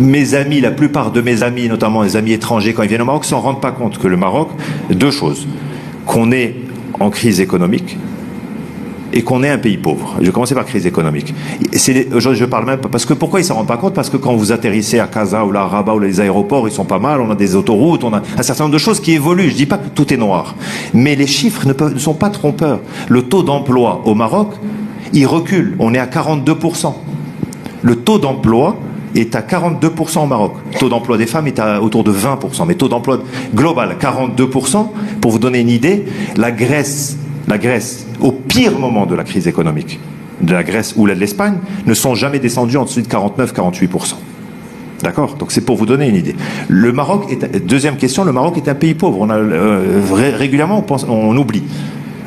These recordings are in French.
mes amis, la plupart de mes amis, notamment les amis étrangers, quand ils viennent au Maroc, ne s'en rendent pas compte que le Maroc, deux choses, qu'on est en crise économique et qu'on est un pays pauvre. Je vais commencer par crise économique. Je parle même parce que pourquoi ils ne s'en rendent pas compte? Parce que quand vous atterrissez à Casa ou à Rabat ou les aéroports, ils sont pas mal, on a des autoroutes, on a un certain nombre de choses qui évoluent. Je dis pas que tout est noir, mais les chiffres ne sont pas trompeurs. Le taux d'emploi au Maroc, il recule. On est à 42%. Le taux d'emploi est à 42% au Maroc. Le taux d'emploi des femmes est autour de 20%. Mais taux d'emploi global, 42%. Pour vous donner une idée, la Grèce, au pire moment de la crise économique, de la Grèce ou de l'Espagne, ne sont jamais descendus en dessous de 49-48%. D'accord? Donc c'est pour vous donner une idée. Le Maroc deuxième question, le Maroc est un pays pauvre. Régulièrement, on oublie.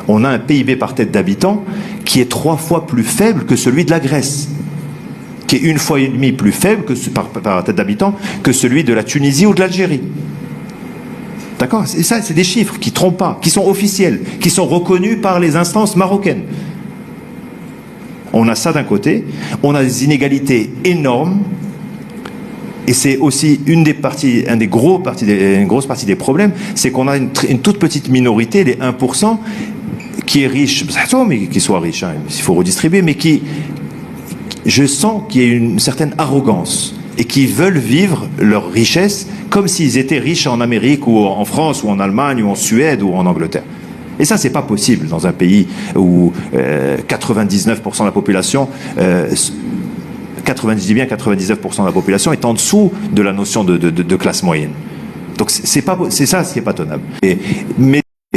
On a un PIB par tête d'habitant qui est 3 fois plus faible que celui de la Grèce, qui est 1,5 fois plus faible par tête d'habitant que celui de la Tunisie ou de l'Algérie. D'accord? Et ça, c'est des chiffres qui ne trompent pas, qui sont officiels, qui sont reconnus par les instances marocaines. On a ça d'un côté, on a des inégalités énormes, et c'est aussi une grosse partie des problèmes, c'est qu'on a une toute petite minorité, les 1%, qui est riche, mais qui soit riche, hein, il faut redistribuer, mais je sens qu'il y a une certaine arrogance et qui veulent vivre leur richesse comme s'ils étaient riches en Amérique ou en France ou en Allemagne ou en Suède ou en Angleterre. Et ça, c'est pas possible dans un pays où 99% de la population, 99% de la population est en dessous de la notion de classe moyenne. Donc c'est ça ce qui est pas tenable. Mais